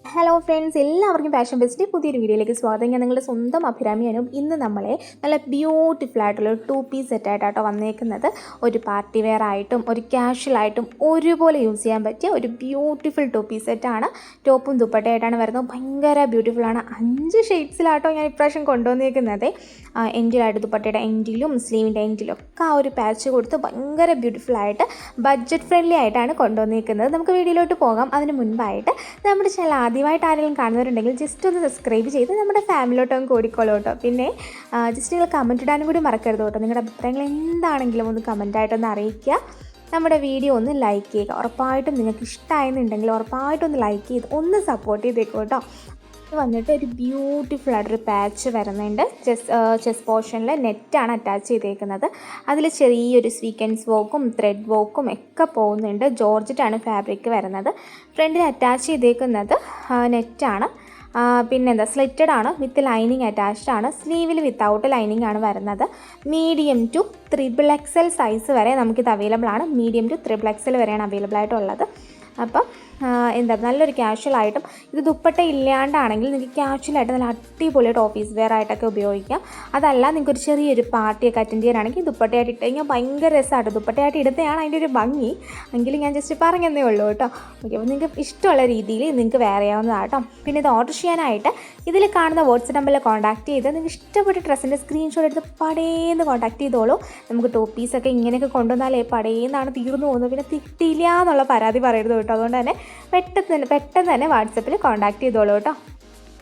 Hello friends, എല്ലാവർക്കും fashion ബെസ്റ്റിൻ്റെ പുതിയൊരു വീഡിയോയിലേക്ക് സ്വാഗതം. ഞാൻ നിങ്ങളുടെ സ്വന്തം അഭിരാമിയാനും ഇന്ന് നമ്മളെ നല്ല ബ്യൂട്ടിഫുൾ ആയിട്ടുള്ള ഒരു 2 പീസ് സെറ്റായിട്ടോ വന്നേക്കുന്നത്. ഒരു പാർട്ടി വെയർ ആയിട്ടും ഒരു ക്യാഷ്വലായിട്ടും ഒരുപോലെ യൂസ് ചെയ്യാൻ പറ്റിയ ഒരു ബ്യൂട്ടിഫുൾ 2 പീസ് സെറ്റാണ്. ടോപ്പും ദുപ്പട്ടയായിട്ടാണ് വരുന്നത്. ഭയങ്കര ബ്യൂട്ടിഫുള്ളാണ്. 5 ഷെയ്ഡ്സിലാട്ടോ ഞാൻ ഇപ്രാവശ്യം കൊണ്ടുവന്നേക്കുന്നത്. എൻഡിലായിട്ട് ദുപ്പട്ടയുടെ എൻഡിലും സ്ലീവിൻ്റെ എൻഡിലും ഒക്കെ ആ ഒരു പാച്ച് കൊടുത്ത് ഭയങ്കര ബ്യൂട്ടിഫുള്ളായിട്ട് ബഡ്ജറ്റ് ഫ്രണ്ട്ലി ആയിട്ടാണ് കൊണ്ടുവന്നേക്കുന്നത്. നമുക്ക് വീഡിയോയിലോട്ട് പോകാം. അതിന് മുൻപായിട്ട് നമ്മുടെ ചാനൽ ആദ്യമായിട്ട് ആരെങ്കിലും കാണുന്നവരുണ്ടെങ്കിൽ ജസ്റ്റ് ഒന്ന് സബ്സ്ക്രൈബ് ചെയ്ത് നമ്മുടെ ഫാമിലിയോട്ടും കൂടിക്കോളൂ കേട്ടോ. പിന്നെ ജസ്റ്റ് നിങ്ങൾ കമൻറ്റ് ഇടാനും കൂടി മറക്കരുത് കേട്ടോ. നിങ്ങളുടെ അഭിപ്രായങ്ങൾ എന്താണെങ്കിലും ഒന്ന് കമൻറ്റായിട്ടൊന്ന് അറിയിക്കുക. നമ്മുടെ വീഡിയോ ഒന്ന് ലൈക്ക് ചെയ്യുക. ഉറപ്പായിട്ടും നിങ്ങൾക്ക് ഇഷ്ടമായെന്നുണ്ടെങ്കിൽ ഉറപ്പായിട്ടും ഒന്ന് ലൈക്ക് ചെയ്ത് ഒന്ന് സപ്പോർട്ട് ചെയ്തേക്കും കേട്ടോ. ഇത് വന്നിട്ട് ഒരു ബ്യൂട്ടിഫുൾ ആയിട്ടൊരു പാച്ച് വരുന്നുണ്ട്. ചെസ്റ്റ് പോർഷനിൽ നെറ്റാണ് അറ്റാച്ച് ചെയ്തേക്കുന്നത്. അതിൽ ചെറിയൊരു സ്വീക്വൻസ് വർക്കും ത്രെഡ് വർക്കും ഒക്കെ പോകുന്നുണ്ട്. ജോർജറ്റാണ് ഫാബ്രിക് വരുന്നത്. ഫ്രണ്ടിൽ അറ്റാച്ച് ചെയ്തേക്കുന്നത് നെറ്റാണ്. പിന്നെന്താ സ്ലിറ്റഡ് ആണ്, വിത്ത് ലൈനിങ് അറ്റാച്ച്ഡ് ആണ്. സ്ലീവിൽ വിത്തൗട്ട് ലൈനിങ് ആണ് വരുന്നത്. മീഡിയം ടു XXL സൈസ് വരെ നമുക്കിത് അവൈലബിൾ ആണ്. മീഡിയം ടു XXL വരെയാണ് അവൈലബിൾ ആയിട്ടുള്ളത്. അപ്പം എന്താ നല്ലൊരു ക്യാഷ്വലായിട്ടും ഇത് ദുപ്പട്ട ഇല്ലാണ്ടാണെങ്കിൽ നിങ്ങൾക്ക് ക്യാഷ്വലായിട്ട് നല്ല അടിപൊളിയായിട്ട് ഓഫീസ് വെയർ ആയിട്ടൊക്കെ ഉപയോഗിക്കാം. അതല്ല നിങ്ങൾക്ക് ഒരു ചെറിയൊരു പാർട്ടിയൊക്കെ അറ്റൻഡ് ചെയ്യാനാണെങ്കിൽ ദുപ്പട്ടയായിട്ട് ഇട്ട് കഴിഞ്ഞാൽ ഭയങ്കര രസമായിട്ട് ദുപ്പട്ടയായിട്ട് ഇടുന്നതാണ് അതിൻ്റെ ഒരു ഭംഗി. എങ്കിലും ഞാൻ ജസ്റ്റ് പറഞ്ഞതേ ഉള്ളൂ കേട്ടോ. ഓക്കെ, അപ്പോൾ നിങ്ങൾക്ക് ഇഷ്ടമുള്ള രീതിയിൽ നിങ്ങൾക്ക് വെയർ ചെയ്യാവുന്നതാട്ടോ. പിന്നെ ഇത് ഓർഡർ ചെയ്യാനായിട്ട് ഇതിൽ കാണുന്ന വാട്സ്ആപ്പ് നമ്പറിൽ കോൺടാക്ട് ചെയ്ത് നിങ്ങൾക്ക് ഇഷ്ടപ്പെട്ട ഡ്രസ്സിൻ്റെ സ്ക്രീൻഷോട്ട് എടുത്ത് പടേന്ന് കോൺടാക്ട് ചെയ്തോളൂ. നമുക്ക് 2 പീസൊക്കെ ഇങ്ങനെയൊക്കെ കൊണ്ടുവന്നാലേ പടേന്നാണ് തീർന്നു പോകുന്നത്. പിന്നെ കിട്ടിയില്ല എന്നുള്ള പരാതി പറയരുത് കേട്ടോ. അതുകൊണ്ട് തന്നെ പെട്ടെന്ന് തന്നെ വാട്സപ്പിൽ കോൺടാക്ട് ചെയ്തോളൂ കേട്ടോ.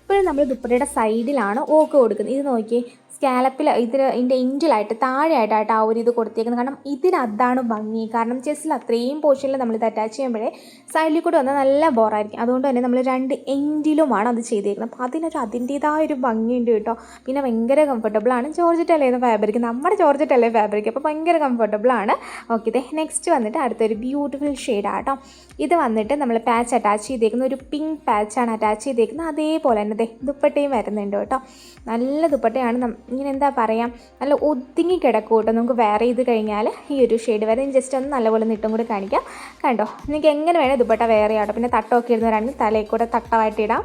ഇപ്പോഴും നമ്മൾ ദുപ്പട്ടയുടെ സൈഡിലാണ് ഓക്ക് കൊടുക്കുന്നത്. ഇത് നോക്കിയേ, സ്കാലപ്പിൽ ഇതിൻ്റെ എൻഡിലായിട്ട് താഴെയായിട്ടായിട്ട് ആ ഒരു ഇത് കൊടുത്തേക്കുന്നത്. കാരണം ഇതിനതാണ് ഭംഗി. കാരണം ചെസ്റ്റിൽ അത്രയും പോർഷനിൽ നമ്മളിത് അറ്റാച്ച് ചെയ്യുമ്പോഴേ സൈഡിൽ കൂടെ വന്നാൽ നല്ല ബോറായിരിക്കും. അതുകൊണ്ട് തന്നെ നമ്മൾ 2 എൻഡിലുമാണ് അത് ചെയ്തേക്കുന്നത്. അപ്പോൾ അതിൻ്റേതായൊരു ഭംഗിയുണ്ട് കേട്ടോ. പിന്നെ ഭയങ്കര കംഫർട്ടബിളാണ്. ജോർജറ്റ് അല്ലേ ഫാബ്രിക്, നമ്മുടെ ജോർജറ്റ് അല്ലേ ഫാബ്രിക്, അപ്പോൾ ഭയങ്കര കംഫർട്ടബിളാണ്. ഓക്കെ, ഇത് നെക്സ്റ്റ് വന്നിട്ട് അടുത്തൊരു ബ്യൂട്ടിഫുൾ ഷെയ്ഡാണ് കേട്ടോ. ഇത് വന്നിട്ട് നമ്മൾ പാച്ച് അറ്റാച്ച് ചെയ്തേക്കുന്ന ഒരു പിങ്ക് പാച്ചാണ് അറ്റാച്ച് ചെയ്തേക്കുന്നത്. അതേപോലെ തന്നെ ദുപ്പട്ടയും വരുന്നുണ്ട് കേട്ടോ. നല്ല ദുപ്പട്ടയാണ്. ഇങ്ങനെ എന്താ പറയുക, നല്ല ഒതുങ്ങി കിടക്കും കേട്ടോ. നമുക്ക് വെയർ ചെയ്ത് കഴിഞ്ഞാൽ ഈ ഒരു ഷെയ്ഡ് വരെ ജസ്റ്റ് ഒന്ന് നല്ലപോലെ നിട്ടും കൂടി കാണിക്കാം. കണ്ടോ, നിങ്ങൾക്ക് എങ്ങനെ വേണേൽ ദുപ്പട്ട വെയർ ചെയ്യാം. പിന്നെ തട്ടമൊക്കെ ഇടുന്നവരാണെങ്കിൽ തലയിൽ കൂടെ തട്ടമായിട്ട് ഇടാം.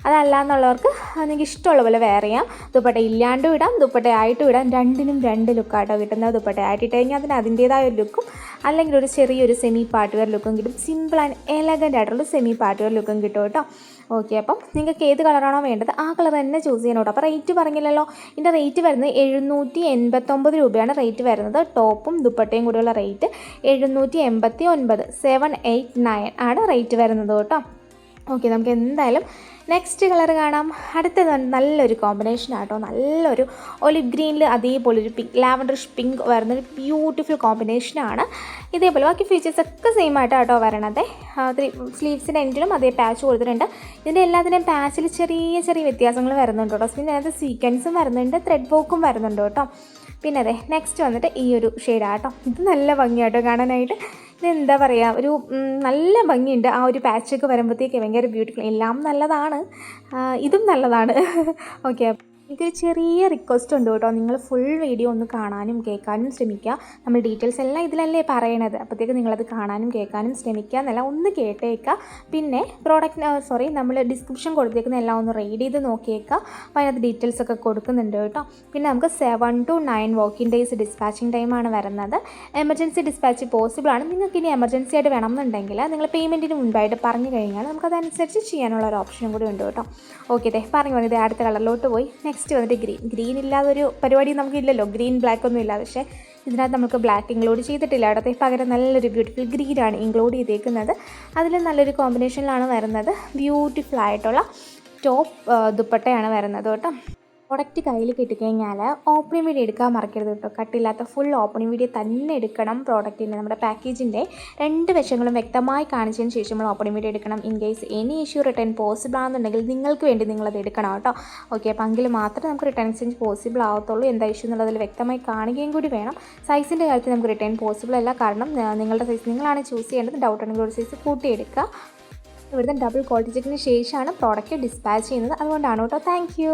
അതല്ല എന്നുള്ളവർക്ക് നിങ്ങൾക്ക് ഇഷ്ടമുള്ള പോലെ വെയർ ചെയ്യാം. ദുപ്പട്ട ഇല്ലാണ്ടും ഇടാം, ദുപ്പട്ടയായിട്ടും ഇടാം. രണ്ടിനും 2 ലുക്കാട്ടോ കിട്ടുന്നത്. ദുപ്പട്ടയായിട്ട് ഇട്ട് കഴിഞ്ഞാൽ അതിൻ്റേതായ ഒരു ലുക്കും അല്ലെങ്കിൽ ഒരു ചെറിയൊരു സെമി പാർട്ടി വെയർ ലുക്കും കിട്ടും. സിമ്പിൾ ആൻഡ് എലഗൻ്റ് ആയിട്ടുള്ള സെമി പാർട്ടി വെയർ ലുക്കും കിട്ടും കേട്ടോ. ഓക്കെ, അപ്പം നിങ്ങൾക്ക് ഏത് കളറാണോ വേണ്ടത് ആ കളർ തന്നെ ചൂസ് ചെയ്യണം കേട്ടോ. അപ്പോൾ റേറ്റ് പറഞ്ഞില്ലല്ലോ. ഇതിൻ്റെ റേറ്റ് വരുന്നത് 789 രൂപയാണ് റേറ്റ് വരുന്നത്. ടോപ്പും ദുപ്പട്ടയും കൂടിയുള്ള റേറ്റ് 789, 789 ആണ് റേറ്റ് വരുന്നത് കേട്ടോ. ഓക്കെ, നമുക്ക് എന്തായാലും നെക്സ്റ്റ് കളർ കാണാം. അടുത്തത് നല്ലൊരു കോമ്പിനേഷൻ ആട്ടോ. നല്ലൊരു ഒലിവ് ഗ്രീനിൽ അതേപോലെ ഒരു ലാവൻഡറിഷ് പിങ്ക് വരുന്നൊരു ബ്യൂട്ടിഫുൾ കോമ്പിനേഷനാണ്. ഇതേപോലെ ബാക്കി ഫീച്ചേഴ്സ് ഒക്കെ സെയിം ആയിട്ടോ വരണത്. സ്ലീവ്സിൻ്റെ എൻഡിലും അതേ പാച്ച് കൊടുത്തിട്ടുണ്ട്. ഇതിൻ്റെ എല്ലാത്തിൻ്റെയും പാച്ചിൽ ചെറിയ ചെറിയ വ്യത്യാസങ്ങൾ വരുന്നുണ്ട് കേട്ടോ. പിന്നെ അതിനകത്ത് സീക്വൻസും വരുന്നുണ്ട്, ത്രെഡ് വർക്കും വരുന്നുണ്ട് കേട്ടോ. പിന്നെ അതെ നെക്സ്റ്റ് വന്നിട്ട് ഈ ഒരു ഷെയ്ഡാട്ടോ. ഇത് നല്ല ഭംഗിയാട്ടോ കാണാനായിട്ട്. ഇതെന്താ പറയുക, ഒരു നല്ല ഭംഗിയുണ്ട്. ആ ഒരു പാച്ചൊക്കെ വരുമ്പോഴത്തേക്ക് ഭയങ്കര ബ്യൂട്ടിഫുൾ. എല്ലാം നല്ലതാണ്, ഇതും നല്ലതാണ്. ഓക്കെ, എനിക്കൊരു ചെറിയ റിക്വസ്റ്റ് ഉണ്ട് കേട്ടോ. നിങ്ങൾ ഫുൾ വീഡിയോ ഒന്ന് കാണാനും കേൾക്കാനും ശ്രമിക്കുക. നമ്മൾ ഡീറ്റെയിൽസ് എല്ലാം ഇതിലല്ലേ പറയണത്. അപ്പോഴത്തേക്ക് നിങ്ങളത് കാണാനും കേൾക്കാനും ശ്രമിക്കുക എന്നല്ല, ഒന്ന് കേട്ടേക്കുക. പിന്നെ നമ്മൾ ഡിസ്ക്രിപ്ഷൻ കൊടുത്തേക്കുന്ന എല്ലാം ഒന്ന് റീഡ് ചെയ്ത് നോക്കിയേക്കുക. അപ്പോൾ അതിനകത്ത് ഡീറ്റെയിൽസ് ഒക്കെ കൊടുക്കുന്നുണ്ട് കേട്ടോ. പിന്നെ നമുക്ക് 7 to 9 വർക്കിംഗ് ഡേയ്സ് ഡിസ്പാച്ചിങ് ടൈമാണ് വരുന്നത്. എമർജൻസി ഡിസ്പാച്ച് പോസിബിൾ ആണ്. നിങ്ങൾക്ക് ഇനി എമർജൻസി ആയിട്ട് വേണമെന്നുണ്ടെങ്കിൽ നിങ്ങൾ പേയ്മെൻറ്റിന് മുൻപായിട്ട് പറഞ്ഞു കഴിഞ്ഞാൽ നമുക്കതനുസരിച്ച് ചെയ്യാനുള്ള ഒരു ഓപ്ഷനും കൂടി ഉണ്ട് കേട്ടോ. ഓക്കെ, പറഞ്ഞു വന്നത് അടുത്ത കളറിലോട്ട് പോയി. നെക്സ്റ്റ് വന്നിട്ട് ഗ്രീൻ ഇല്ലാതൊരു പരിപാടി നമുക്കില്ലല്ലോ. ഗ്രീൻ ബ്ലാക്ക് ഒന്നും ഇല്ല. പക്ഷേ ഇതിനകത്ത് നമുക്ക് ബ്ലാക്ക് ഇൻക്ലൂഡ് ചെയ്തിട്ടില്ല. അവിടത്തെ പകരം നല്ലൊരു ബ്യൂട്ടിഫുൾ ഗ്രീനാണ് ഇൻക്ലൂഡ് ചെയ്തേക്കുന്നത്. അതിൽ നല്ലൊരു കോമ്പിനേഷനിലാണ് വരുന്നത്. ബ്യൂട്ടിഫുൾ ആയിട്ടുള്ള ടോപ്പ് ദുപ്പട്ടയാണ് വരുന്നത് കേട്ടോ. പ്രൊഡക്റ്റ് കയ്യിൽ കിട്ടിക്കഴിഞ്ഞാൽ ഓപ്പണിംഗ് വീഡിയോ എടുക്കാൻ മറക്കരുത് കേട്ടോ. കട്ടില്ലാത്ത ഫുൾ ഓപ്പണിംഗ് വീഡിയോ തന്നെ എടുക്കണം. പ്രോഡക്റ്റിൻ്റെ നമ്മുടെ പാക്കേജിൻ്റെ 2 വശങ്ങളും വ്യക്തമായി കാണിച്ചതിന് ശേഷം നമ്മൾ ഓപ്പണിംഗ് വീഡിയോ എടുക്കണം. In case any issue return possible ആണെന്നുണ്ടെങ്കിൽ നിങ്ങൾക്ക് വേണ്ടി നിങ്ങളത് എടുക്കണം കേട്ടോ. ഓക്കെ, അപ്പോൾ എങ്കിൽ മാത്രമേ നമുക്ക് റിട്ടേൺ എക്സ്ചേഞ്ച് പോസിബിൾ ആവത്തുള്ളൂ. എന്താ ഇഷ്യൂ എന്നുള്ളതിൽ വ്യക്തമായി കാണുകയും കൂടി വേണം. സൈസിൻ്റെ കാര്യത്തിൽ നമുക്ക് റിട്ടേൺ പോസിബിൾ അല്ല. കാരണം നിങ്ങളുടെ സൈസ് നിങ്ങളാണ് ചൂസ് ചെയ്യേണ്ടത്. ഡൗട്ട് ഉണ്ടെങ്കിൽ ഒരു സൈസ് കൂട്ടിയെടുക്കുക. ഇവിടുത്തെ ഡബിൾ ക്വാളിറ്റി ചെക്കിന് ശേഷമാണ് പ്രോഡക്റ്റ് ഡിസ്പാച്ച് ചെയ്യുന്നത്. അതുകൊണ്ടാണ് കേട്ടോ. Thank you.